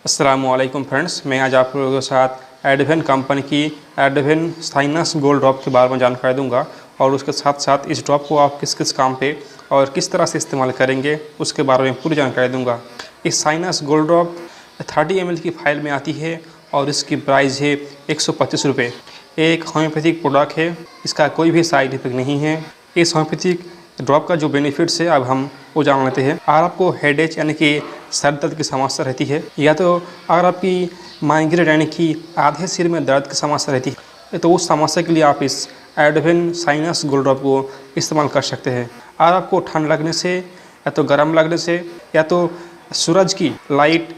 अस्सलामुअलैकुम फ्रेंड्स, मैं आज आप लोगों के साथ एडवेन कंपनी की एडवेन साइनस गोल्ड ड्रॉप के बारे में जानकारी दूंगा और उसके साथ साथ इस ड्रॉप को आप किस किस काम पे और किस तरह से इस्तेमाल करेंगे उसके बारे में पूरी जानकारी दूंगा। इस साइनस गोल्ड ड्रॉप 30 ml की फाइल में आती है और इसकी प्राइस है 125 रुपये। एक होम्योपैथिक प्रोडक्ट है, इसका कोई भी साइड इफेक्ट नहीं है। इस होम्योपैथिक ड्रॉप का जो बेनिफिट्स है अब हम वो जान लेते हैं। अगर आपको हेडेक यानी कि सर दर्द की समस्या रहती है या तो अगर आपकी माइग्रेन यानी कि आधे सिर में दर्द की समस्या रहती है तो उस समस्या के लिए आप इस एडवेन साइनस गोल्ड ड्रॉप को इस्तेमाल कर सकते हैं। अगर आपको ठंड लगने से या तो गर्म लगने से या तो सूरज की लाइट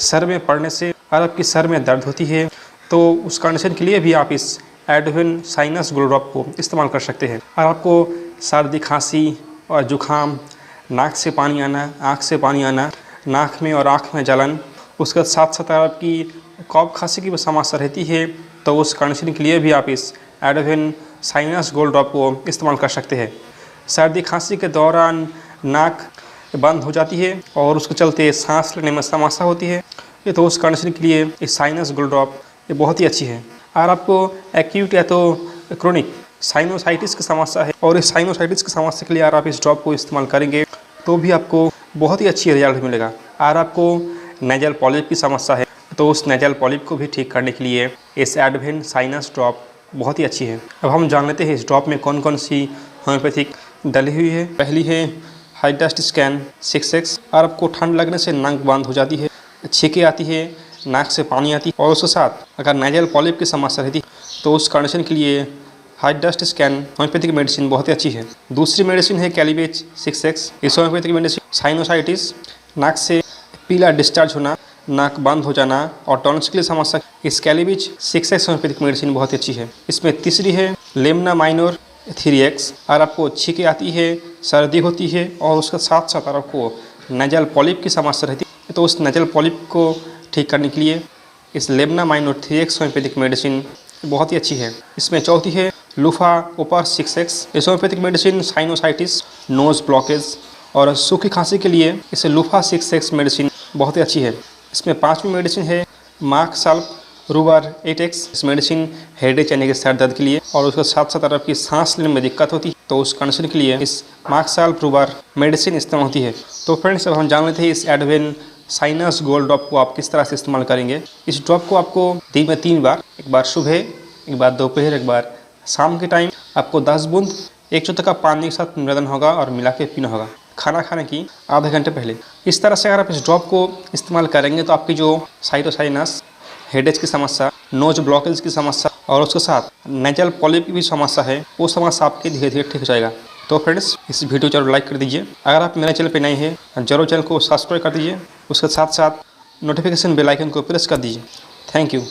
सर में पड़ने से अगर आपकी सर में दर्द होती है तो उस कंडीशन के लिए भी आप इस एडवेन साइनस गोल्ड ड्रॉप को इस्तेमाल कर सकते हैं। अगर आपको सर्दी खांसी और जुखाम, नाक से पानी आना, आँख से पानी आना, नाक में और आँख में जलन, उसके साथ साथ अगर आपकी कफ खांसी की समस्या रहती है तो उस कंडीशन के लिए भी आप इस एडवेन साइनस गोल्ड ड्रॉप को इस्तेमाल कर सकते हैं। सर्दी खांसी के दौरान नाक बंद हो जाती है और उसके चलते सांस लेने में समस्या होती है तो उस कंडीशन के लिए इस साइनस गोल्ड ड्रॉप ये बहुत ही अच्छी है। अगर आपको एक्यूट या तो क्रोनिक साइनोसाइटिस की समस्या है और इस साइनोसाइटिस की समस्या के लिए अगर आप इस ड्रॉप को इस्तेमाल करेंगे तो भी आपको बहुत ही अच्छी रिजल्ट मिलेगा। अगर आपको नेजल पॉलिप की समस्या है तो उस नेजल पॉलिप को भी ठीक करने के लिए इस एडवेन साइनस ड्रॉप बहुत ही अच्छी है। अब हम जान लेते हैं इस ड्रॉप में कौन कौन सी होम्योपैथिक डली हुई है। पहली है हाइड्रास्टिस कैन 6x। अगर आपको ठंड लगने से नाक बंद हो जाती है, छींकें आती है, नाक से पानी आती है और उसके साथ अगर नेजल पॉलिप की समस्या रहती है तो उस कंडीशन के लिए हाइड्रास्टिस कैन होम्योपैथिक मेडिसिन बहुत ही अच्छी है। दूसरी मेडिसिन है कैलीबेज 6x। इस होम्योपैथिक मेडिसिन साइनोसाइटिस, नाक से पीला डिस्चार्ज होना, नाक बंद हो जाना और टॉन्सिल की समस्या, इस कैलीबेज 6x होम्योपैथिक मेडिसिन बहुत ही अच्छी है। इसमें तीसरी है लेमना माइनर 3x। अगर आपको छींकें आती है, सर्दी होती है और उसके साथ साथ अगर आपको नेजल पॉलिप की समस्या रहती है तो उस नेजल पॉलिप को ठीक करने के लिए इस Lemna minor 3x homeopathic medicine बहुत ही अच्छी है। इसमें चौथी है लूफा ओपर 6x। इस homeopathic medicine sinusitis, nose blockage और सूखी खांसी के लिए इस लूफा 6x मेडिसिन बहुत ही अच्छी है। इसमें पांचवी मेडिसिन है मार्क साल्प रूबर 8x। इस मेडिसिन हेडेक यानी कि सर दर्द के लिए और उसके साथ साथ अगर आपकी सांस लेने में दिक्कत होती है तो उस कंडीशन के लिए इस मार्क साल्प रूबर मेडिसिन इस्तेमाल होती है। तो फ्रेंड्स, अब हम जान लेते हैं इस एडवेन साइनस गोल्ड ड्रॉप को आप किस तरह से इस्तेमाल करेंगे। इस ड्रॉप को आपको दिन में 3 बार, एक बार सुबह, एक बार दोपहर, एक बार शाम के टाइम आपको 10 बूंद 1 चौथाई कप पानी के साथ मिलाना होगा और मिला के पीना होगा खाना खाने की आधे घंटे पहले। इस तरह से अगर आप इस ड्रॉप को इस्तेमाल करेंगे तो आपकी जो साइनोसाइटिस, हेडेक की समस्या, नोज ब्लॉकेज की समस्या और उसके साथ नेजल पॉलिप की भी समस्या है वो समस्या आपकी धीरे धीरे ठीक हो जाएगा। तो फ्रेंड्स, इस वीडियो जरूर लाइक कर दीजिए। अगर आप मेरे चैनल पर नए हैं जरूर चैनल को सब्सक्राइब कर दीजिए। उसके साथ साथ नोटिफिकेशन बेल आइकन को प्रेस कर दीजिए। Thank you.